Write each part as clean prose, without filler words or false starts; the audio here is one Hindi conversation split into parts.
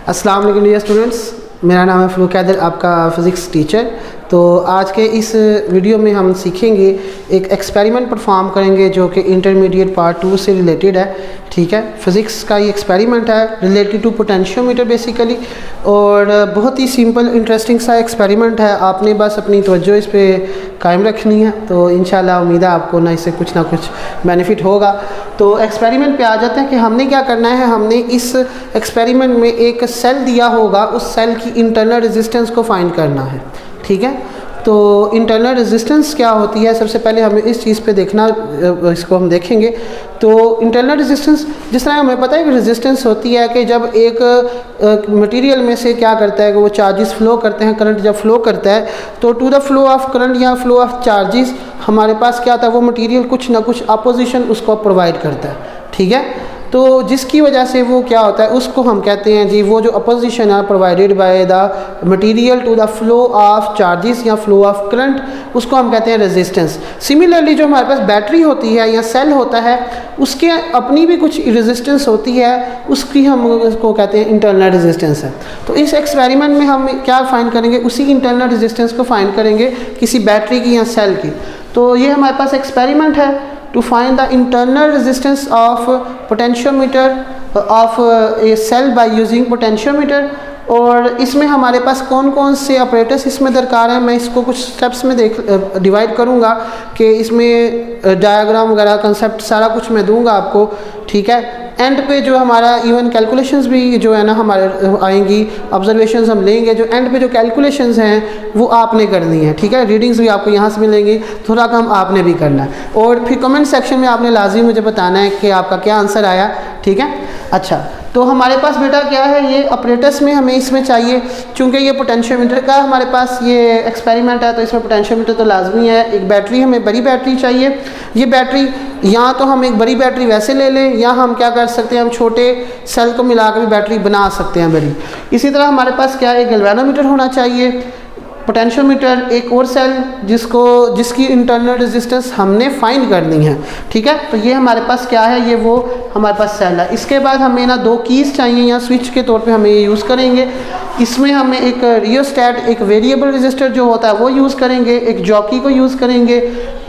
अस्सलाम वालेकुम डियर स्टूडेंट्स, मेरा नाम है फ़रूक हैदर, आपका फ़िज़िक्स टीचर। तो आज के इस वीडियो में हम सीखेंगे, एक एक्सपेरिमेंट परफॉर्म करेंगे जो कि इंटरमीडिएट पार्ट 2 से रिलेटेड है। ठीक है, फ़िज़िक्स का ये एक्सपेरिमेंट है रिलेटेड टू पोटेंशियोमीटर बेसिकली, और बहुत ही सिंपल इंटरेस्टिंग सा एक्सपेरिमेंट है। आपने बस अपनी तवज्जो इस पर कायम रखनी है, तो इंशाल्लाह उम्मीद है आपको ना इससे कुछ ना कुछ बेनिफिट होगा। तो एक्सपेरिमेंट पे आ जाते हैं कि हमने क्या करना है। हमने इस एक्सपेरिमेंट में एक सेल दिया होगा, उस सेल की इंटरनल रेजिस्टेंस को फाइंड करना है। ठीक है, तो इंटरनल रेजिस्टेंस क्या होती है, सबसे पहले हमें इस चीज़ पे देखना, इसको हम देखेंगे। तो इंटरनल रेजिस्टेंस, जिस तरह हमें पता है कि रेजिस्टेंस होती है कि जब एक मटेरियल में से क्या करता है कि वो चार्जेस फ्लो करते हैं, करंट जब फ्लो करता है तो to the flow of current या फ्लो ऑफ चार्जेस हमारे पास क्या आता है, वो मटेरियल कुछ ना कुछ अपोजिशन उसको प्रोवाइड करता है। ठीक है, तो जिसकी वजह से वो क्या होता है, उसको हम कहते हैं जी, वो जो अपोजिशन है provided by the material to the flow of charges या फ्लो ऑफ करंट, उसको हम कहते हैं रेजिस्टेंस। सिमिलरली जो हमारे पास बैटरी होती है या सेल होता है, उसके अपनी भी कुछ रेजिस्टेंस होती है, उसकी हम उसको कहते हैं इंटरनल रेजिस्टेंस है। तो इस एक्सपेरिमेंट में हम क्या फाइंड करेंगे, उसी इंटरनल रेजिस्टेंस को फाइंड करेंगे किसी बैटरी की या सेल की। तो ये हमारे पास एक्सपेरिमेंट है to find the internal resistance of potentiometer of a cell by using potentiometer। और इसमें हमारे पास कौन कौन से ऑपरेटर्स इसमें दरकार हैं, मैं इसको कुछ स्टेप्स में डिवाइड करूँगा कि इसमें डायग्राम वगैरह कंसेप्ट सारा कुछ मैं दूंगा आपको। ठीक है, एंड पे जो हमारा इवन कैलकुलेशंस भी जो है ना हमारे आएंगी, ऑब्जर्वेशंस हम लेंगे, जो एंड पे जो कैलकुलेशंस हैं वो आपने करनी है। ठीक है, रीडिंग्स भी आपको यहाँ से मिलेंगी, थोड़ा कम आपने भी करना है, और फिर कमेंट सेक्शन में आपने लाजिम मुझे बताना है कि आपका क्या आंसर आया। ठीक है, अच्छा, तो हमारे पास बेटा क्या है, ये ऑपरेटर्स में हमें इसमें चाहिए, चूँकि ये पोटेंशियोमीटर का हमारे पास ये एक्सपेरिमेंट है, तो इसमें पोटेंशियोमीटर तो लाजमी है। एक बैटरी, हमें बड़ी बैटरी चाहिए। ये बैटरी या तो हम एक बड़ी बैटरी वैसे ले लें, या हम क्या कर सकते हैं, हम छोटे सेल को मिलाकर भी बैटरी बना सकते हैं बड़ी। इसी तरह हमारे पास क्या है, एक गैल्वेनोमीटर होना चाहिए, पोटेंशियोमीटर, एक और सेल जिसकी इंटरनल रेजिस्टेंस हमने फाइंड करनी है। ठीक है, तो ये हमारे पास क्या है, ये वो हमारे पास सेल है। इसके बाद हमें ना दो कीज़ चाहिए, या स्विच के तौर पे हमें ये यूज़ करेंगे। इसमें हमें एक रियोस्टैट, एक वेरिएबल रेजिस्टर जो होता है वो यूज़ करेंगे, एक जॉकी को यूज़ करेंगे,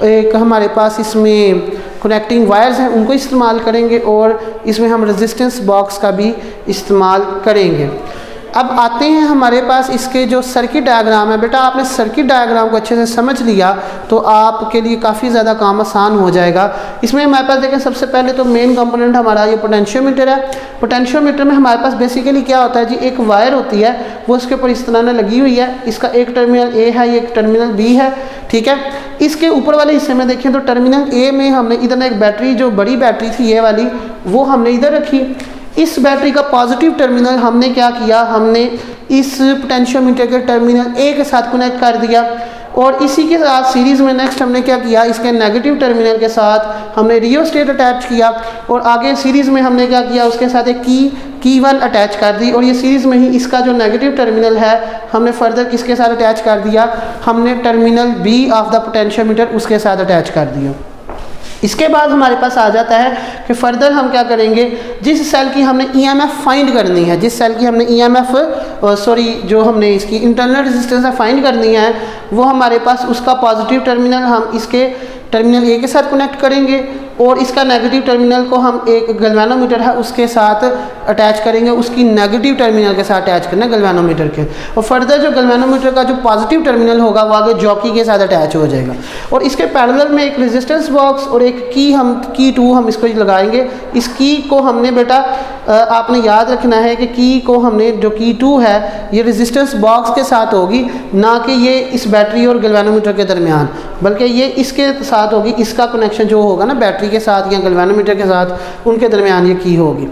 एक हमारे पास इसमें कनेक्टिंग वायर्स हैं उनको इस्तेमाल करेंगे, और इसमें हम रेजिस्टेंस बॉक्स का भी इस्तेमाल करेंगे। अब आते हैं हमारे पास इसके जो सर्किट डायग्राम है। बेटा आपने सर्किट डायग्राम को अच्छे से समझ लिया तो आपके लिए काफ़ी ज़्यादा काम आसान हो जाएगा। इसमें हमारे पास देखें, सबसे पहले तो मेन कंपोनेंट हमारा ये पोटेंशियोमीटर है। पोटेंशियोमीटर में हमारे पास बेसिकली क्या होता है जी, एक वायर होती है, वो उसके ऊपर इस तरह लगी हुई है। इसका एक टर्मिनल ए है, एक टर्मिनल बी है। ठीक है, इसके ऊपर वाले हिस्से में देखें तो टर्मिनल ए में हमने इधर एक बैटरी, जो बड़ी बैटरी थी ये वाली, वो हमने इधर रखी। इस बैटरी का पॉजिटिव टर्मिनल हमने क्या किया, हमने इस पोटेंशियोमीटर के टर्मिनल ए के साथ कनेक्ट कर दिया, और इसी के साथ सीरीज़ में नेक्स्ट हमने क्या किया, इसके नेगेटिव टर्मिनल के साथ हमने रियोस्टेट अटैच किया, और आगे सीरीज़ में हमने क्या किया, उसके साथ एक की 1 अटैच कर दी, और ये सीरीज़ में ही इसका जो नेगेटिव टर्मिनल है हमने फर्दर किसके साथ अटैच कर दिया, हमने terminal B of the potentiometer उसके साथ अटैच कर दिया। इसके बाद हमारे पास आ जाता है कि फर्दर हम क्या करेंगे, जिस सेल की हमने ईएमएफ फाइंड करनी है, जिस सेल की हमने जो हमने इसकी इंटरनल रेजिस्टेंस फाइंड करनी है, वो हमारे पास उसका पॉजिटिव टर्मिनल हम इसके टर्मिनल ए के साथ कनेक्ट करेंगे, और इसका नेगेटिव टर्मिनल को हम एक गैल्वेनोमीटर है उसके साथ अटैच करेंगे, उसकी नेगेटिव टर्मिनल के साथ अटैच करना है गैल्वेनोमीटर के, और फर्दर जो गैल्वेनोमीटर का जो पॉजिटिव टर्मिनल होगा वो आगे जॉकी के साथ अटैच हो जाएगा। और इसके पैरेलल में एक रेजिस्टेंस बॉक्स और एक की 2 हम इसको लगाएंगे। इस की को हमने बेटा आपने याद रखना है कि की को हमने, जो की 2 है, ये रेजिस्टेंस बॉक्स के साथ होगी, ना कि ये इस बैटरी और गैल्वेनोमीटर के दरमियान, बल्कि ये इसके साथ होगी। इसका कनेक्शन जो होगा ना बैटरी के साथ या गैल्वेनोमीटर के साथ, उनके दरमियान ये की होगी।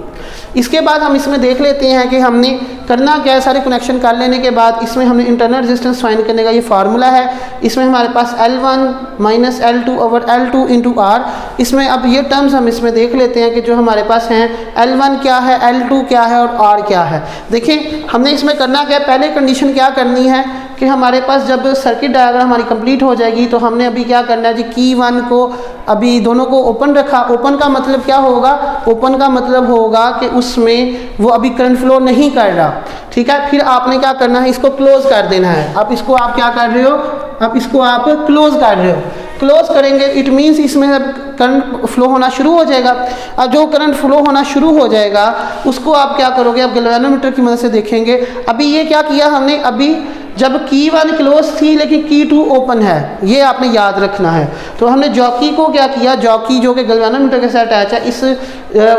इसके बाद हम इसमें देख लेते हैं कि हमने करना क्या है। सारे कनेक्शन कर लेने के बाद इसमें हमने इंटरनल रेजिस्टेंस फाइंड करने का ये फार्मूला है। इसमें हमारे पास L1 minus L2 over L2 into R. इसमें अब ये टर्म्स हम इसमें देख लेते हैं कि जो हमारे पास हैं, L1 क्या है, L2 क्या है और R क्या है। देखिए हमने इसमें करना क्या है, पहले कंडीशन क्या करनी है कि हमारे पास जब सर्किट डायग्राम हमारी कंप्लीट हो जाएगी तो हमने अभी क्या करना है जी, की 1 को अभी दोनों को ओपन रखा। ओपन का मतलब क्या होगा, ओपन का मतलब होगा कि उसमें वो अभी करंट फ्लो नहीं कर रहा, ठीक है। फिर आपने क्या करना है, इसको क्लोज कर देना है। अब इसको आप क्या कर रहे हो, अब इसको आप क्लोज कर रहे हो। क्लोज करेंगे इट मीन्स इसमें अब करंट फ्लो होना शुरू हो जाएगा। अब जो करंट फ्लो होना शुरू हो जाएगा उसको आप क्या करोगे, आप गैल्वेनोमीटर की मदद से देखेंगे। अभी ये क्या किया हमने, अभी जब की 1 क्लोज थी लेकिन की 2 ओपन है, ये आपने याद रखना है। तो हमने जॉकी को क्या किया, जॉकी जो कि गैल्वेनोमीटर के साथ अटैच है, इस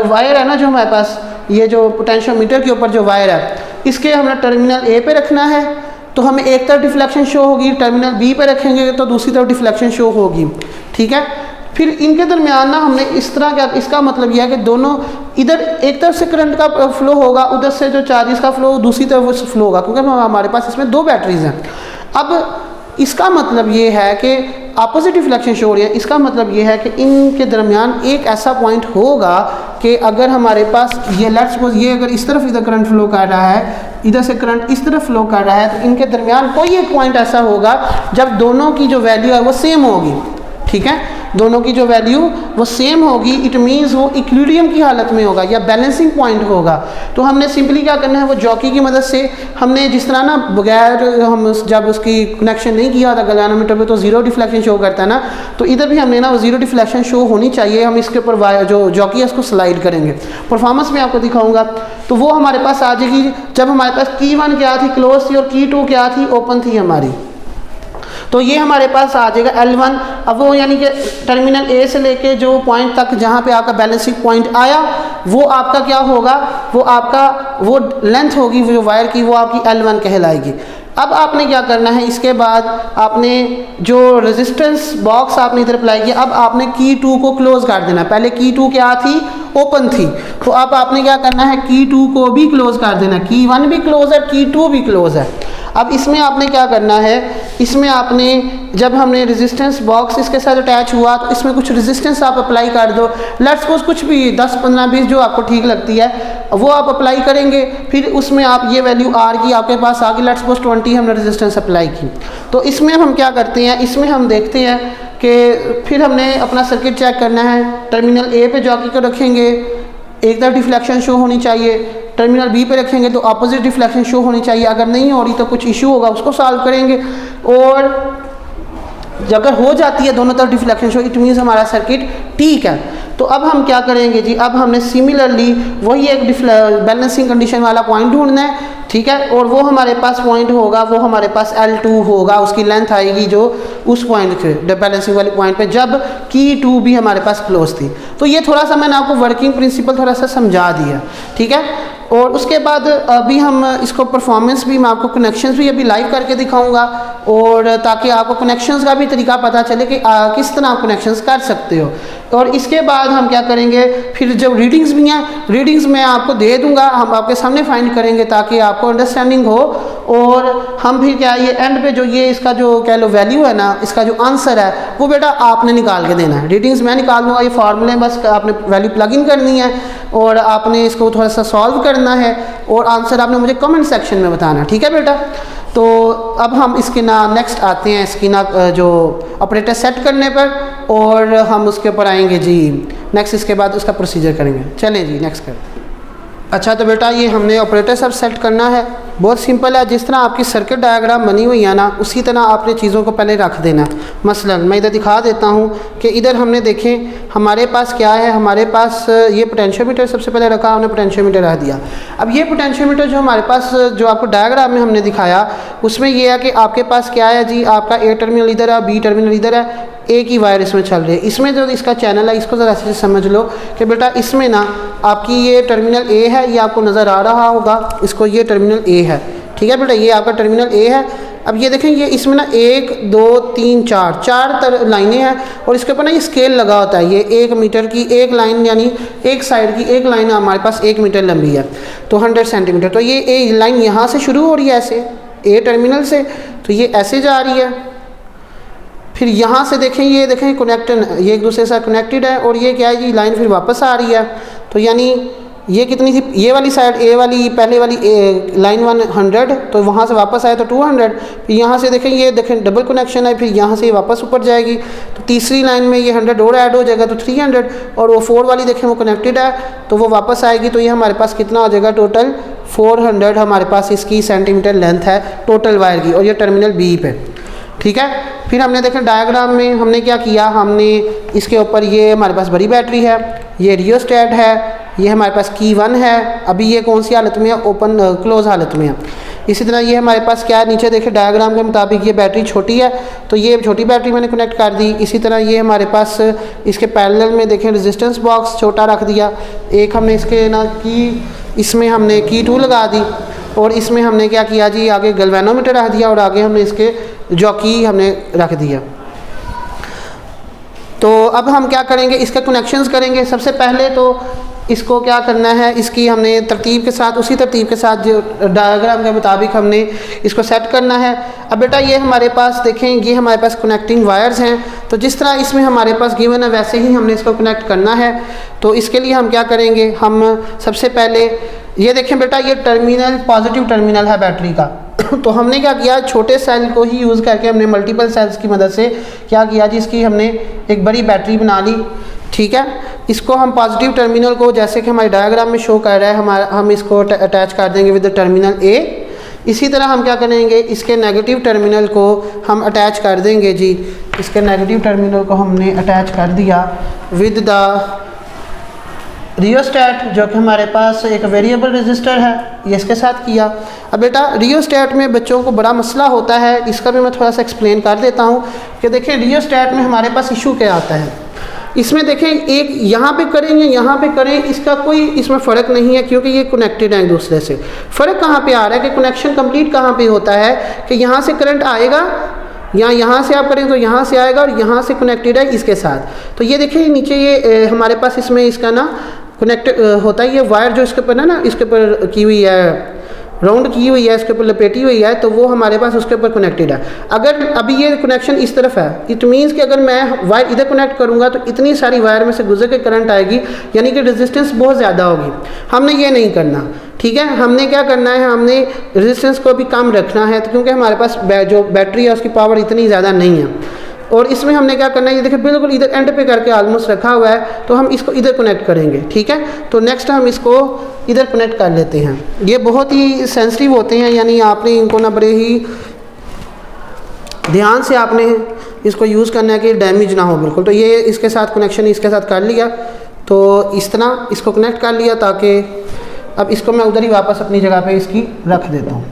वायर है ना जो हमारे पास, ये जो पोटेंशियोमीटर के ऊपर जो वायर है, इसके हमने टर्मिनल ए पे रखना है, तो हमें एक तरफ डिफ्लेक्शन शो होगी, टर्मिनल बी पे रखेंगे तो दूसरी तरफ डिफ्लेक्शन शो होगी, ठीक है। फिर इनके दरमियान ना हमने इस तरह क्या, इसका मतलब यह है कि दोनों इधर एक तरफ से करंट का फ्लो होगा, उधर से जो चार्जेस का फ्लो दूसरी तरफ फ्लो होगा, क्योंकि हमारे पास इसमें 2 बैटरीज हैं। अब इसका मतलब ये है कि अपोजिट डिफ्लेक्शन शो हो रही है। इसका मतलब ये है कि इनके दरमियान एक ऐसा पॉइंट होगा कि अगर हमारे पास ये लेट्स सपोज ये अगर इस तरफ इधर करंट फ्लो कर रहा है, इधर से करंट इस तरफ फ्लो कर रहा है, तो इनके दरमियान कोई एक पॉइंट ऐसा होगा जब दोनों की जो वैल्यू है वो सेम होगी, ठीक है। दोनों की जो वैल्यू वो सेम होगी, इट मीन्स वो इक्विलिब्रियम की हालत में होगा या बैलेंसिंग पॉइंट होगा। तो हमने सिंपली क्या करना है, वो जॉकी की मदद से हमने जिस तरह ना बगैर हम जब उसकी कनेक्शन नहीं किया था गैल्वेनोमीटर पे तो ज़ीरो डिफ्लेक्शन शो करता है ना, तो इधर भी हमने ना वो ज़ीरो डिफ्लेक्शन शो होनी चाहिए। हम इसके ऊपर जो जॉकी है उसको स्लाइड करेंगे, परफॉर्मेंस में आपको दिखाऊंगा। तो वो हमारे पास आ जाएगी जब हमारे पास की 1 क्या थी, क्लोज थी, और की 2 क्या थी, ओपन थी हमारी। तो ये हमारे पास आ जाएगा L1। अब वो यानी कि टर्मिनल ए से लेके जो पॉइंट तक जहाँ पे आपका बैलेंसिंग पॉइंट आया, वो आपका क्या होगा, वो आपका वो लेंथ होगी जो वायर की, वो आपकी L1 कहलाएगी। अब आपने क्या करना है, इसके बाद आपने जो रेजिस्टेंस बॉक्स आपने इधर अप्लाई किया, अब आपने की 2 को क्लोज कर देना। पहले की 2 क्या थी, ओपन थी, तो अब आपने क्या करना है, की 2 को भी क्लोज कर देना। की 1 भी क्लोज है, की 2 भी क्लोज है। अब इसमें आपने क्या करना है, इसमें आपने जब हमने रेजिस्टेंस बॉक्स इसके साथ अटैच हुआ तो इसमें कुछ रेजिस्टेंस आप अप्लाई कर दो। लेट्स सपोज कुछ भी 10, 15, 20 जो आपको ठीक लगती है वो आप अप्लाई करेंगे। फिर उसमें आप ये वैल्यू आर की आपके पास आ गई, लेट्स सपोज 20 हमने रेजिस्टेंस अप्लाई की। तो इसमें हम क्या करते हैं, इसमें हम देखते हैं कि फिर हमने अपना सर्किट चेक करना है। टर्मिनल ए पे जॉकी को रखेंगे, एक तरफ डिफ्लेक्शन शो होनी चाहिए, टर्मिनल बी पे रखेंगे तो अपोजिट डिफ्लेक्शन शो होनी चाहिए। अगर नहीं हो रही तो कुछ इशू होगा, उसको सॉल्व करेंगे। और अगर हो जाती है दोनों तरफ डिफ्लेक्शन शो, इट मीन्स हमारा सर्किट ठीक है। तो अब हम क्या करेंगे जी, अब हमने सिमिलरली वही एक बैलेंसिंग कंडीशन वाला पॉइंट ढूंढना है, ठीक है। और वो हमारे पास पॉइंट होगा, वो हमारे पास L2 होगा, उसकी लेंथ आएगी जो उस पॉइंट पे बैलेंसिंग वाले पॉइंट पे, जब की 2 भी हमारे पास क्लोज थी। तो ये थोड़ा सा मैंने आपको वर्किंग प्रिंसिपल थोड़ा सा समझा दिया, ठीक है। और उसके बाद अभी हम इसको परफॉर्मेंस भी, मैं आपको कनेक्शंस भी अभी लाइव करके दिखाऊंगा, और ताकि आपको कनेक्शंस का भी तरीका पता चले कि किस तरह आप कनेक्शंस कर सकते हो। और इसके बाद हम क्या करेंगे, फिर जब रीडिंग्स भी हैं, रीडिंग्स मैं आपको दे दूंगा, हम आपके सामने फाइंड करेंगे ताकि आपको अंडरस्टैंडिंग हो। और हम फिर क्या, ये एंड पे जो ये इसका जो कह लो वैल्यू है ना, इसका जो आंसर है वो बेटा आपने निकाल के देना है। रीडिंग्स मैं निकाल दूंगा, ये फार्मूले बस आपने वैल्यू प्लग इन करनी है और आपने इसको थोड़ा सा सॉल्व करना है, और आंसर आपने मुझे कमेंट सेक्शन में बताना, ठीक है बेटा। तो अब हम इसके ना नेक्स्ट आते हैं, इसकी ना जो ऑपरेटर सेट करने पर, और हम उसके ऊपर आएंगे जी नेक्स्ट, इसके बाद उसका प्रोसीजर करेंगे। चलें जी नेक्स्ट करते हैं। अच्छा तो बेटा ये हमने ऑपरेटर सब सेट करना है, बहुत सिंपल है। जिस तरह आपकी सर्किट डायग्राम बनी हुई है ना, उसी तरह आपने चीज़ों को पहले रख देना है। मसलन मैं इधर दिखा देता हूँ कि इधर हमने देखें हमारे पास क्या है, हमारे पास ये पोटेंशियोमीटर सबसे पहले रखा, हमने पोटेंशियोमीटर रख दिया। अब ये पोटेंशियोमीटर जो हमारे पास जो आपको डायग्राम में हमने दिखाया, उसमें यह है कि आपके पास क्या है जी, आपका ए टर्मिनल इधर है, बी टर्मिनल इधर है, एक ही वायर इसमें चल रही है। इसमें जो इसका चैनल है इसको ज़रा अच्छे से समझ लो कि बेटा इसमें ना आपकी ये टर्मिनल ए है, ये आपको नज़र आ रहा होगा, इसको ये टर्मिनल ए है, ठीक है बेटा, ये आपका टर्मिनल ए है। अब ये देखें, ये इसमें ना 1 2 3 4 लाइनें हैं, और इसके ऊपर ना ये स्केल लगा होता है। ये 1 मीटर की एक लाइन, यानी एक साइड की एक लाइन हमारे पास 1 मीटर लंबी है, तो 100 सेंटीमीटर। तो ये लाइन यहाँ से शुरू हो रही है ऐसे ए टर्मिनल से, तो ये ऐसे जा रही है। फिर यहाँ से देखें, ये देखें कनेक्टेड, ये एक दूसरे के साथ कनेक्टेड है, और ये क्या है जी, लाइन फिर वापस आ रही है। तो यानी ये कितनी थी, ये वाली साइड ए वाली पहले वाली लाइन 100, तो वहाँ से वापस आए तो 200। फिर यहाँ से देखें, ये देखें डबल कनेक्शन है, फिर यहाँ से ये वापस ऊपर जाएगी, तो तीसरी लाइन में ये 100 और ऐड हो जाएगा तो 300, और वो 4 वाली देखें वो कनेक्टेड है तो वो वापस आएगी, तो ये हमारे पास कितना हो जाएगा, टोटल 400 हमारे पास इसकी सेंटीमीटर लेंथ है टोटल वायर की, और ये टर्मिनल बी पे, ठीक है। फिर हमने देखा डायग्राम में हमने क्या किया, हमने इसके ऊपर ये हमारे पास बड़ी बैटरी है, ये रियोस्टेट है, ये हमारे पास की 1 है, अभी ये कौन सी हालत में है, ओपन क्लोज हालत में है। इसी तरह ये हमारे पास क्या है, नीचे देखें डायग्राम के मुताबिक ये बैटरी छोटी है, तो ये छोटी बैटरी मैंने कनेक्ट कर दी। इसी तरह ये हमारे पास इसके पैरेलल में देखें रेजिस्टेंस बॉक्स छोटा रख दिया, एक हमने इसके ना की इसमें हमने की 2 लगा दी, और इसमें हमने क्या किया जी, आगे गैल्वेनोमीटर रख दिया, और आगे हमने इसके जॉकी हमने रख दिया। तो अब हम क्या करेंगे, इसके कनेक्शंस करेंगे। सबसे पहले तो इसको क्या करना है, इसकी हमने तरतीब के साथ, उसी तरतीब के साथ जो डायग्राम के मुताबिक हमने इसको सेट करना है। अब बेटा ये हमारे पास देखें, ये हमारे पास कनेक्टिंग वायर्स हैं, तो जिस तरह इसमें हमारे पास गिवन है वैसे ही हमने इसको कनेक्ट करना है। तो इसके लिए हम क्या करेंगे, हम सबसे पहले ये देखें बेटा, ये टर्मिनल पॉजिटिव टर्मिनल है बैटरी का तो हमने क्या किया, छोटे सेल को ही यूज़ करके हमने मल्टीपल सेल्स की मदद से क्या किया जी, इसकी हमने एक बड़ी बैटरी बना ली, ठीक है। इसको हम पॉजिटिव टर्मिनल को, जैसे कि हमारे डायग्राम में शो कर रहा है, हम इसको अटैच कर देंगे विद टर्मिनल ए। इसी तरह हम क्या करेंगे, इसके नेगेटिव टर्मिनल को हम अटैच कर देंगे जी, इसके नेगेटिव टर्मिनल को हमने अटैच कर दिया विद द रियोस्टेट, जो कि हमारे पास एक वेरिएबल रजिस्टर है, ये इसके साथ किया। अब बेटा रियोस्टेट में बच्चों को बड़ा मसला होता है, इसका भी मैं थोड़ा सा एक्सप्लेन कर देता हूँ कि देखें रियोस्टेट में हमारे पास इशू क्या आता है। इसमें देखें, एक यहाँ पे करें या यहाँ पे करें, इसका कोई इसमें फ़र्क नहीं है, क्योंकि ये कनेक्टेड है एक दूसरे से। फ़र्क कहाँ पे आ रहा है कि कनेक्शन कंप्लीट कहाँ पे होता है कि यहाँ से करंट आएगा, या यहाँ से आप करें तो यहाँ से आएगा, और यहाँ से कनेक्टेड है इसके साथ। तो ये देखिए नीचे ये हमारे पास इसमें इसका ना कनेक्ट होता है, ये वायर जो इसके ऊपर ना इसके ऊपर की हुई है, राउंड की हुई है, इसके ऊपर लपेटी हुई है, तो वो हमारे पास उसके ऊपर कनेक्टेड है। अगर अभी ये कनेक्शन इस तरफ है, इट मीन्स कि अगर मैं वायर इधर कनेक्ट करूँगा तो इतनी सारी वायर में से गुजर के करंट आएगी, यानी कि रेजिस्टेंस बहुत ज़्यादा होगी। हमने ये नहीं करना, ठीक है। हमने क्या करना है, हमने रेजिस्टेंस को भी कम रखना है, तो क्योंकि हमारे पास जो बैटरी है उसकी पावर इतनी ज़्यादा नहीं है। और इसमें हमने क्या करना है, ये देखिए बिल्कुल इधर एंड पे करके ऑलमोस्ट रखा हुआ है, तो हम इसको इधर कनेक्ट करेंगे, ठीक है। तो नेक्स्ट हम इसको इधर कनेक्ट कर लेते हैं। ये बहुत ही सेंसिटिव होते हैं, यानी आपने इनको ना बड़े ही ध्यान से आपने इसको यूज़ करना है कि डैमेज ना हो बिल्कुल। तो ये इसके साथ कनेक्शन इसके साथ कर लिया, तो इस तरह इसको कनेक्ट कर लिया, ताकि अब इसको मैं उधर ही वापस अपनी जगह पे इसकी रख देता हूँ,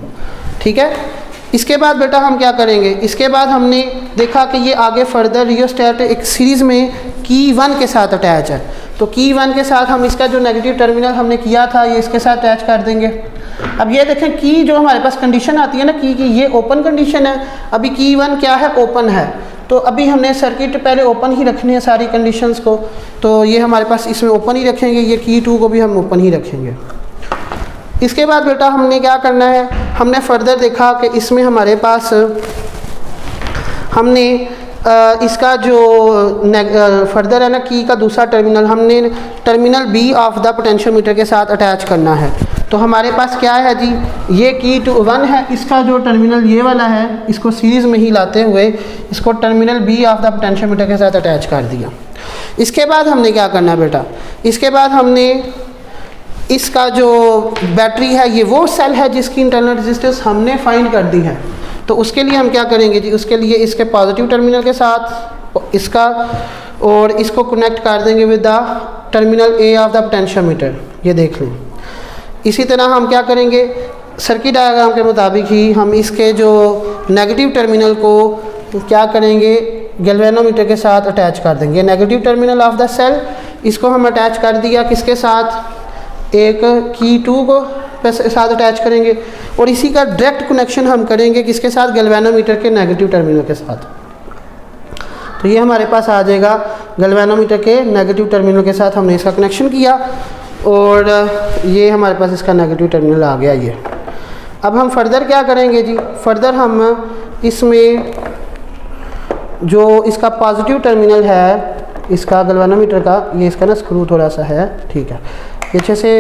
ठीक है। इसके बाद बेटा हम क्या करेंगे, इसके बाद हमने देखा कि ये आगे फर्दर रियोस्टेट एक सीरीज़ में की 1 के साथ अटैच है, तो की 1 के साथ हम इसका जो नेगेटिव टर्मिनल हमने किया था ये इसके साथ अटैच कर देंगे। अब ये देखें की जो हमारे पास कंडीशन आती है ना की ये ओपन कंडीशन है, अभी की 1 क्या है, ओपन है, तो अभी हमने सर्किट पहले ओपन ही रखनी है सारी कंडीशंस को, तो ये हमारे पास इसमें ओपन ही रखेंगे, ये की 2 को भी हम ओपन ही रखेंगे। इसके बाद बेटा हमने क्या करना है, हमने फर्दर देखा कि इसमें हमारे पास हमने इसका जो फर्दर है ना की का दूसरा टर्मिनल, हमने terminal B of the potentiometer के साथ अटैच करना है। तो हमारे पास क्या है जी, ये की 1 है, इसका जो टर्मिनल ये वाला है इसको सीरीज़ में ही लाते हुए इसको terminal B of the potentiometer के साथ अटैच कर दिया। इसके बाद हमने क्या करना है बेटा, इसके बाद हमने इसका जो बैटरी है ये वो सेल है जिसकी इंटरनल रेजिस्टेंस हमने फाइंड कर दी है, तो उसके लिए हम क्या करेंगे जी, उसके लिए इसके पॉजिटिव टर्मिनल के साथ इसका और इसको कनेक्ट कर देंगे with the terminal A of the potentiometer, ये देख लें। इसी तरह हम क्या करेंगे, सर्किट डायग्राम के मुताबिक ही हम इसके जो नेगेटिव टर्मिनल को क्या करेंगे, गैल्वेनोमीटर के साथ अटैच कर देंगे। Negative terminal of the cell इसको हम अटैच कर दिया, किसके साथ, एक की 2 को साथ अटैच करेंगे, और इसी का डायरेक्ट कनेक्शन हम करेंगे किसके साथ, गैल्वेनोमीटर के नेगेटिव टर्मिनल के साथ। तो ये हमारे पास आ जाएगा गैल्वेनोमीटर के नेगेटिव टर्मिनल के साथ हमने इसका कनेक्शन किया, और ये हमारे पास इसका नेगेटिव टर्मिनल आ गया ये। अब हम फर्दर क्या करेंगे जी, फर्दर हम इसमें जो इसका पॉजिटिव टर्मिनल है इसका गैल्वेनोमीटर का, ये इसका ना स्क्रू थोड़ा सा है, ठीक है, ये अच्छे से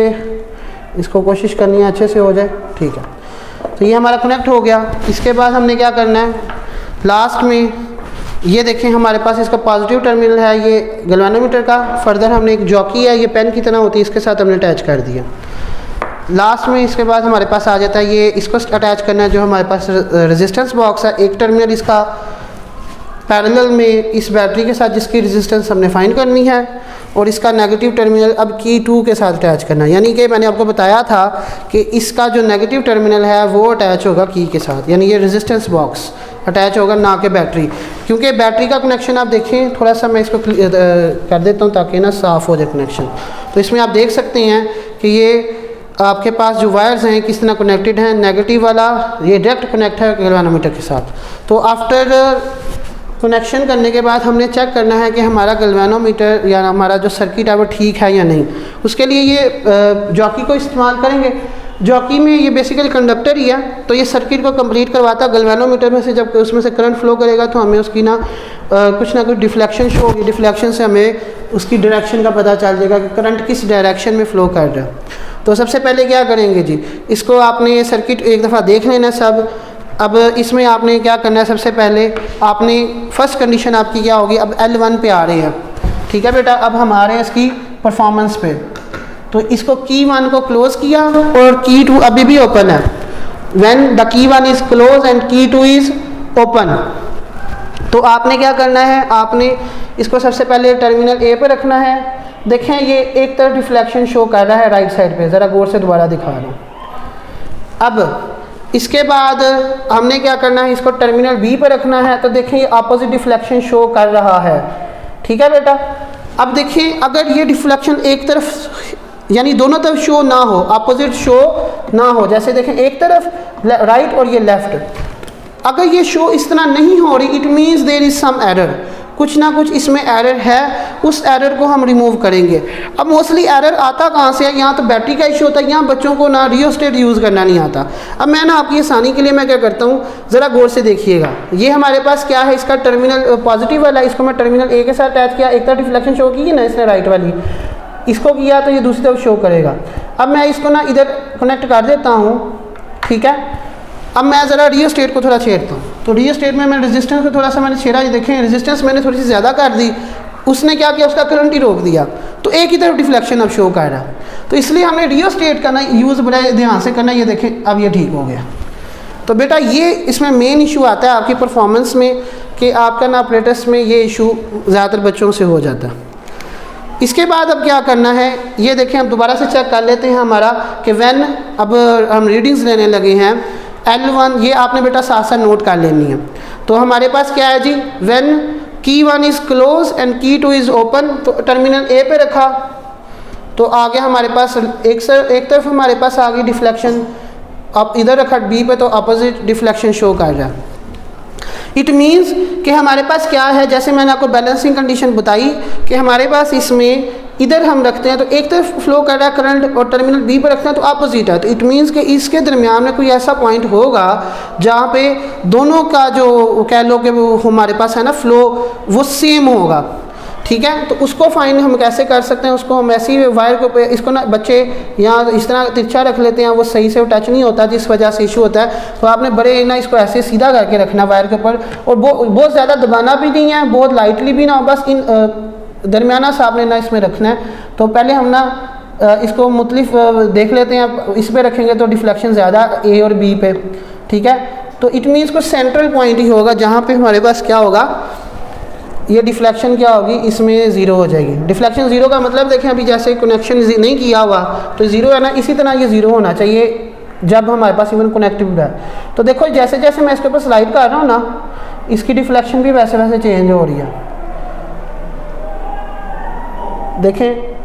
इसको कोशिश करनी है अच्छे से हो जाए, ठीक है। तो ये हमारा कनेक्ट हो गया। इसके बाद हमने क्या करना है, लास्ट में ये देखें हमारे पास इसका पॉजिटिव टर्मिनल है ये गैल्वेनोमीटर का, फर्दर हमने एक जॉकी है, ये पेन की तरह होती है, इसके साथ हमने अटैच कर दिया। लास्ट में इसके बाद हमारे पास आ जाता है ये इसको अटैच करना है जो हमारे पास रेजिस्टेंस बॉक्स है। एक टर्मिनल इसका पैरेलल में इस बैटरी के साथ जिसकी रेजिस्टेंस हमने फाइंड करनी है, और इसका नेगेटिव टर्मिनल अब की 2 के साथ अटैच करना है। यानी कि मैंने आपको बताया था कि इसका जो नेगेटिव टर्मिनल है वो अटैच होगा की के साथ, यानी ये रेजिस्टेंस बॉक्स अटैच होगा, ना कि बैटरी। क्योंकि बैटरी का कनेक्शन आप देखें, थोड़ा सा मैं इसको कर देता हूँ ताकि ना साफ़ हो जाए कनेक्शन। तो इसमें आप देख सकते हैं कि ये आपके पास जो वायर्स हैं किस तरह कनेक्टेड हैं। नेगेटिव वाला ये डायरेक्ट कनेक्ट है गैल्वेनोमीटर के साथ। तो आफ्टर कनेक्शन करने के बाद हमने चेक करना है कि हमारा गैल्वेनोमीटर या हमारा जो सर्किट है वो ठीक है या नहीं। उसके लिए ये जॉकी को इस्तेमाल करेंगे। जॉकी में ये बेसिकली कंडक्टर ही है, तो ये सर्किट को कंप्लीट करवाता है। गैल्वेनोमीटर में से जब उसमें से करंट फ्लो करेगा तो हमें उसकी ना कुछ डिफ्लेक्शन शो होगी। डिफ्लेक्शन से हमें उसकी डायरेक्शन का पता चल जाएगा कि करंट किस डायरेक्शन में फ़्लो कर रहा है। तो सबसे पहले क्या करेंगे जी, इसको आपने ये सर्किट एक दफ़ा देख लेना सब। अब इसमें आपने क्या करना है, सबसे पहले आपने फर्स्ट कंडीशन आपकी क्या होगी, अब L1 पे आ रहे हैं, ठीक है बेटा। अब हम आ रहे हैं इसकी परफॉर्मेंस पे। तो इसको की 1 को क्लोज़ किया और की 2 अभी भी ओपन है। When the key 1 is close and की 2 इज़ ओपन, तो आपने क्या करना है, आपने इसको सबसे पहले टर्मिनल ए पे रखना है। देखें ये एक तरफ डिफ्लेक्शन शो कर रहा है राइट साइड पे, ज़रा गौर से दोबारा दिखा रहा हूँ। अब इसके बाद हमने क्या करना है, इसको टर्मिनल बी पर रखना है। तो देखिए ये अपोजिट डिफ्लेक्शन शो कर रहा है, ठीक है बेटा। अब देखिए अगर ये डिफ्लेक्शन एक तरफ यानी दोनों तरफ शो ना हो, अपोजिट शो ना हो, जैसे देखें एक तरफ राइट और ये लेफ्ट, अगर ये शो इस तरह नहीं हो रही, it means there is some error, कुछ ना कुछ इसमें एरर है। उस एरर को हम रिमूव करेंगे। अब मोस्टली एरर आता कहाँ से है, यहाँ तो बैटरी का इशू होता है, यहाँ बच्चों को ना रियोस्टेट यूज़ करना नहीं आता। अब मैं ना आपकी आसानी के लिए मैं क्या करता हूँ, ज़रा गौर से देखिएगा। ये हमारे पास क्या है, इसका टर्मिनल पॉजिटिव वाला, इसको मैं टर्मिनल ए के साथ अटैच किया। एक तरफ डिफ्लेक्शन शो की ना इसने राइट वाली, इसको किया तो ये दूसरी तरफ शो करेगा। अब मैं इसको ना इधर कनेक्ट कर देता हूँ, ठीक है। अब मैं ज़रा रियोस्टेट को थोड़ा छेड़ता हूँ। तो रियोस्टेट में मैं रेजिस्टेंस को थोड़ा सा मैंने छेड़ा, ये देखें रेजिस्टेंस मैंने थोड़ी सी ज़्यादा कर दी, उसने क्या किया, उसका करंट ही रोक दिया। तो एक ही तरफ डिफ्लेक्शन अब शो कर रहा है। तो इसलिए हमने रियोस्टेट करना यूज़ बड़े ध्यान से करना। ये देखें अब ये ठीक हो गया। तो बेटा ये इसमें मेन इशू आता है आपकी परफॉर्मेंस में कि आपका ना ऑपरेटर्स में ये इशू ज़्यादातर बच्चों से हो जाता है। इसके बाद अब क्या करना है, ये देखें हम दोबारा से चेक कर लेते हैं हमारा कि व्हेन अब हम रीडिंग्स लेने लगे हैं L1, ये आपने बेटा साथ साथ नोट कर लेनी है। तो हमारे पास क्या है जी, व्हेन की 1 इज़ क्लोज एंड की 2 इज़ ओपन, तो टर्मिनल ए पे रखा तो आगे हमारे पास एक तरफ हमारे पास आ गई डिफ्लेक्शन। अब इधर रखा बी पे तो अपोजिट डिफ्लेक्शन शो कर रहा है। इट मीन्स कि हमारे पास क्या है, जैसे मैंने आपको बैलेंसिंग कंडीशन बताई कि हमारे पास इसमें इधर हम रखते हैं तो एक तरफ फ्लो कर रहा है करंट और टर्मिनल बी पर रखते हैं तो अपोजिट है। तो इट मीन्स कि इसके दरमियान में कोई ऐसा पॉइंट होगा जहाँ पे दोनों का जो कह लो कि वो हमारे पास है ना फ्लो वो सेम होगा, ठीक है। तो उसको फाइंड हम कैसे कर सकते हैं, उसको हम ऐसी वायर के ऊपर इसको ना बच्चे यहाँ इस तरह तिरछा रख लेते हैं, वो सही से टच नहीं होता जिस वजह से इशू होता है। तो आपने बड़े ना इसको ऐसे सीधा करके रखना वायर के ऊपर, और बहुत ज़्यादा दबाना भी नहीं है, बहुत लाइटली भी ना, बस इन दरमियाना सा आपने ना इसमें रखना है। तो पहले हम ना इसको मुख्तलिफ देख लेते हैं। इस पर रखेंगे तो डिफ्लेक्शन ज़्यादा ए और बी पे, ठीक है। तो इट मीन्स कुछ सेंट्रल पॉइंट ही होगा जहाँ पे हमारे पास क्या होगा, ये डिफ्लेक्शन क्या होगी, इसमें ज़ीरो हो जाएगी। डिफ्लेक्शन ज़ीरो का मतलब देखें अभी जैसे कनेक्शन नहीं किया हुआ तो ज़ीरो है ना, इसी तरह ये ज़ीरो होना चाहिए जब हमारे पास इवन कनेक्टिव है। तो देखो जैसे जैसे मैं इसके ऊपर स्लाइड कर रहा हूँ ना, इसकी डिफ्लेक्शन भी वैसे वैसे चेंज हो रही है। देखें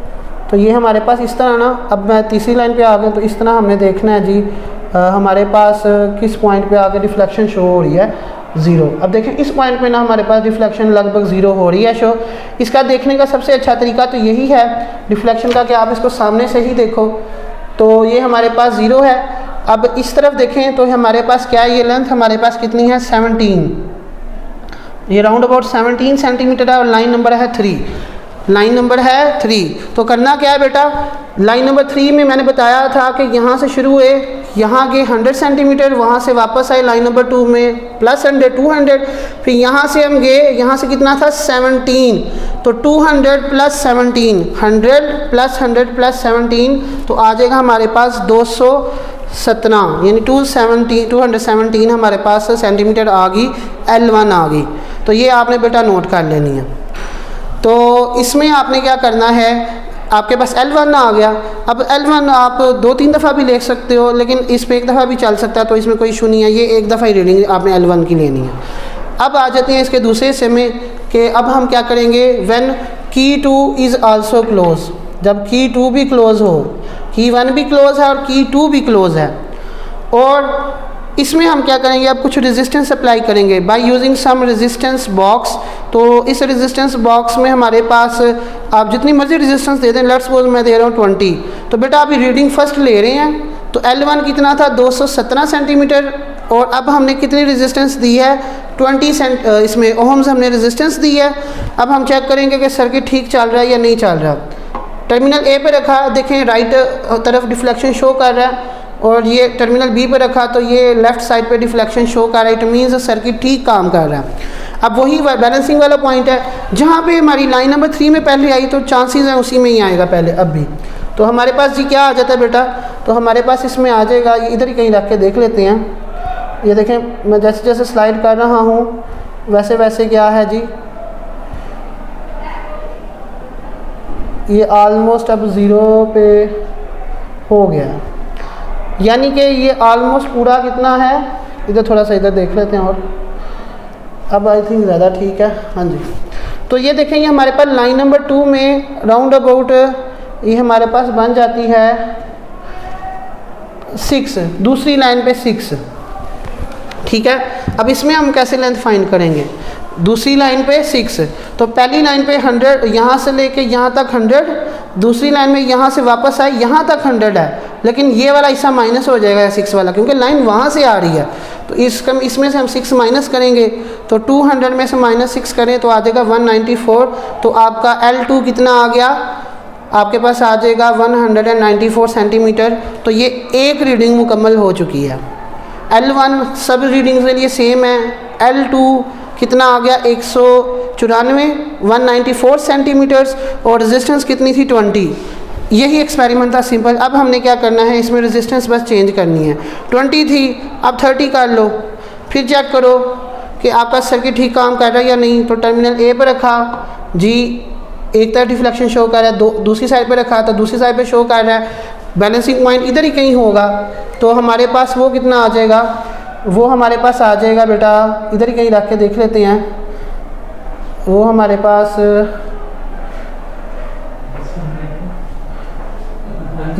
तो ये हमारे पास इस तरह ना, अब मैं तीसरी लाइन पे आ गया तो इस तरह हमने देखना है जी हमारे पास किस पॉइंट पे आगे डिफ्लेक्शन शो हो रही है, ज़ीरो। अब देखें इस पॉइंट पे ना हमारे पास डिफ्लेक्शन लगभग ज़ीरो हो रही है शो। इसका देखने का सबसे अच्छा तरीका तो यही है डिफ्लेक्शन का कि आप इसको सामने से ही देखो। तो ये हमारे पास ज़ीरो है। अब इस तरफ देखें तो हमारे पास क्या है, ये लेंथ हमारे पास कितनी है 17, ये राउंड अबाउट 17 सेंटीमीटर है और लाइन नंबर है 3। लाइन नंबर है 3। तो करना क्या है बेटा, लाइन नंबर 3 में मैंने बताया था कि यहाँ से शुरू हुए, यहाँ के 100 सेंटीमीटर, वहाँ से वापस आए लाइन नंबर 2 में प्लस 100 200, फिर यहाँ से हम गए, यहाँ से कितना था 17, तो 200 प्लस 17, 100 प्लस 100 प्लस 17, तो आ जाएगा हमारे पास 217, यानी 217 हमारे पास सेंटीमीटर आ गई, L1 आ गई। तो ये आपने बेटा नोट कर लेनी है। तो इसमें आपने क्या करना है, आपके पास L1 आ गया। अब L1 आप 2-3 दफ़ा भी ले सकते हो, लेकिन इस पर एक दफ़ा भी चल सकता है, तो इसमें कोई इशू नहीं है। ये एक दफ़ा ही रीडिंग आपने L1 की लेनी है। अब आ जाते हैं इसके दूसरे हिस्से में कि अब हम क्या करेंगे, व्हेन की 2 इज़ आल्सो क्लोज, जब की 2 भी क्लोज़ हो, की 1 भी क्लोज़ है और की 2 भी क्लोज़ है। और इसमें हम क्या करेंगे, अब कुछ रेजिस्टेंस अप्लाई करेंगे by using some resistance box. तो इस रेजिस्टेंस बॉक्स में हमारे पास आप जितनी मर्जी रेजिस्टेंस दे दें, लेट्स सपोज मैं दे रहा हूँ 20, तो बेटा अभी रीडिंग फर्स्ट ले रहे हैं, तो L1 कितना था 217 सेंटीमीटर, और अब हमने कितनी रेजिस्टेंस दी है 20 इसमें ओहम्स हमने रेजिस्टेंस दी है। अब हम चेक करेंगे कि सर्किट ठीक चल रहा है या नहीं चल रहा। टर्मिनल ए पे रखा, देखें राइट तरफ डिफ्लेक्शन शो कर रहा है, और ये टर्मिनल बी पे रखा तो ये लेफ़्ट साइड पे डिफ्लेक्शन शो कर रहा है। इट मीन्स सर्किट ठीक काम कर रहा है। अब वही बैलेंसिंग वाला पॉइंट है, जहाँ पे हमारी लाइन नंबर 3 में पहले आई, तो चांसेस हैं उसी में ही आएगा पहले अब भी। तो हमारे पास जी क्या आ जाता है बेटा, तो हमारे पास इसमें आ जाएगा, इधर ही कहीं रख के देख लेते हैं। ये देखें, मैं जैसे जैसे स्लाइड कर रहा हूँ वैसे वैसे क्या है जी, ये ऑलमोस्ट अब 0 पे हो गया, यानी कि ये ऑलमोस्ट पूरा कितना है, इधर थोड़ा सा इधर देख लेते हैं, और अब आई थिंक ज़्यादा ठीक है। हाँ जी, तो ये देखें, ये हमारे पास लाइन नंबर 2 में राउंड अबाउट ये हमारे पास बन जाती है 6, दूसरी लाइन पे 6, ठीक है। अब इसमें हम कैसे लेंथ फाइंड करेंगे, दूसरी लाइन पे 6, तो पहली लाइन पे 100, यहाँ से लेके यहाँ तक 100, दूसरी लाइन में यहाँ से वापस आए यहाँ तक 100 है, लेकिन ये वाला हिस्सा माइनस हो जाएगा 6 वाला, क्योंकि लाइन वहाँ से आ रही है। तो इसमें से हम 6 माइनस करेंगे, तो 200 में से -6 करें तो आ जाएगा 194। तो आपका L2 कितना आ गया, आपके पास आ जाएगा 194 सेंटीमीटर। तो ये एक रीडिंग मुकम्मल हो चुकी है। L1 सब रीडिंग के लिए सेम है, L2 कितना आ गया 194, 194 सेंटीमीटर्स, और रेजिस्टेंस कितनी थी 20। यही एक्सपेरिमेंट था, सिंपल। अब हमने क्या करना है, इसमें रेजिस्टेंस बस चेंज करनी है। 20 थी, अब 30 कर लो, फिर चेक करो कि आपका सर्किट ठीक काम कर रहा है या नहीं। तो टर्मिनल ए पर रखा जी, एक तरफ डिफ्लेक्शन शो कर रहा है, दूसरी साइड पे रखा तो दूसरी साइड पे शो कर रहा है, बैलेंसिंग पॉइंट इधर ही कहीं होगा। तो हमारे पास वो कितना आ जाएगा, वो हमारे पास आ जाएगा बेटा, इधर ही कहीं रख के देख लेते हैं, वो हमारे पास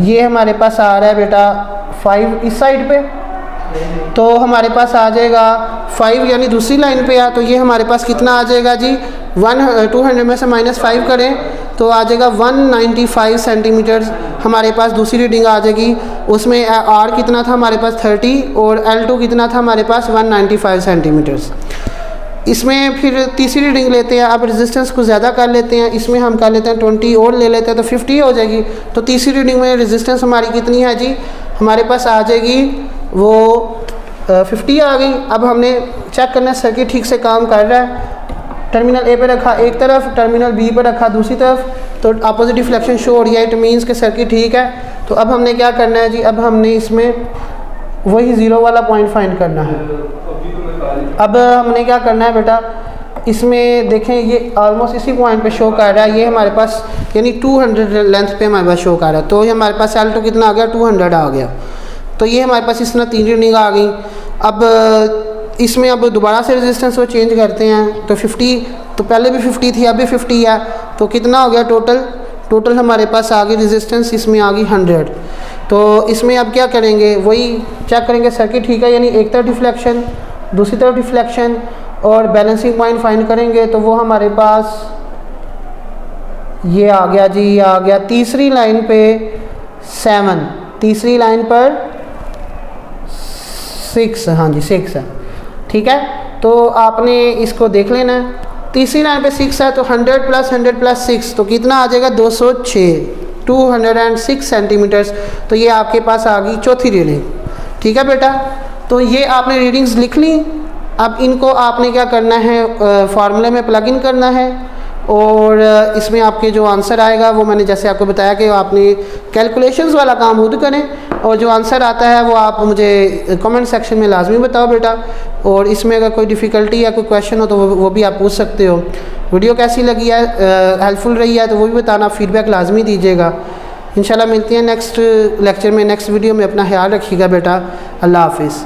ये हमारे पास आ रहा है बेटा 5 इस साइड पे, तो हमारे पास आ जाएगा 5, यानी दूसरी लाइन पे है। तो ये हमारे पास कितना आ जाएगा जी, 200 में से -5 करें तो आ जाएगा 195 सेंटीमीटर हमारे पास दूसरी रीडिंग आ जाएगी। उसमें R कितना था हमारे पास 30, और L2 कितना था हमारे पास 195 सेंटीमीटर्स। इसमें फिर तीसरी रीडिंग लेते हैं, अब रेजिस्टेंस को ज़्यादा कर लेते हैं, इसमें हम कर लेते हैं 20 और ले लेते हैं तो 50 हो जाएगी। तो तीसरी रीडिंग में रेजिस्टेंस हमारी कितनी है जी, हमारे पास आ जाएगी वो 50 आ गई। अब हमने चेक करना है सर्किट ठीक से काम कर रहा है। टर्मिनल ए पे रखा एक तरफ, टर्मिनल बी पे रखा दूसरी तरफ, तो अपोजिट डिफ्लेक्शन शो हो रही है, इट मीन्स कि सर्किट ठीक है। तो अब हमने क्या करना है जी, अब हमने इसमें वही 0 वाला पॉइंट फाइंड करना है। अब हमने क्या करना है बेटा, इसमें देखें ये ऑलमोस्ट इसी पॉइंट पे शो कर रहा है, ये हमारे पास यानी 200 लेंथ पे हमारे पास शो कर रहा है। तो ये हमारे पास L2 कितना आ गया, 200 आ गया। तो ये हमारे पास इस तरह 3 रीडिंग आ गई। अब इसमें अब दोबारा से रेजिस्टेंस को चेंज करते हैं, तो 50, तो पहले भी 50 थी, अब भी 50 है, तो कितना हो गया टोटल हमारे पास आ गई रेजिस्टेंस, इसमें आ गई 100। तो इसमें अब क्या करेंगे, वही चेक करेंगे सर्किट ठीक है, यानी एक तरफ डिफ्लेक्शन दूसरी तरफ डिफ्लेक्शन, और बैलेंसिंग पॉइंट फाइंड करेंगे। तो वो हमारे पास ये आ गया जी, आ गया तीसरी लाइन पे 7, तीसरी लाइन पर 6, हाँ जी 6 है, ठीक है। तो आपने इसको देख लेना है। तीसरी लाइन पे 6 है तो 100 प्लस 6 तो कितना आ जाएगा 206, 206 सेंटीमीटर्स। तो ये आपके पास आ गई चौथी रीडिंग। ठीक है बेटा, तो ये आपने रीडिंग्स लिख ली। अब इनको आपने क्या करना है, फार्मूले में प्लग इन करना है और इसमें आपके जो आंसर आएगा वो मैंने जैसे आपको बताया कि आपने कैलकुलेशंस वाला काम खुद करें और जो आंसर आता है वो आप मुझे कमेंट सेक्शन में लाजमी बताओ बेटा। और इसमें अगर कोई डिफ़िकल्टी या कोई क्वेश्चन हो तो वो भी आप पूछ सकते हो। वीडियो कैसी लगी है, हेल्पफुल रही है तो वो भी बताना, फीडबैक लाजमी दीजिएगा। इंशाल्लाह मिलते हैं नेक्स्ट लेक्चर में, नेक्स्ट वीडियो में। अपना ख्याल रखिएगा बेटा। अल्लाह हाफिज़।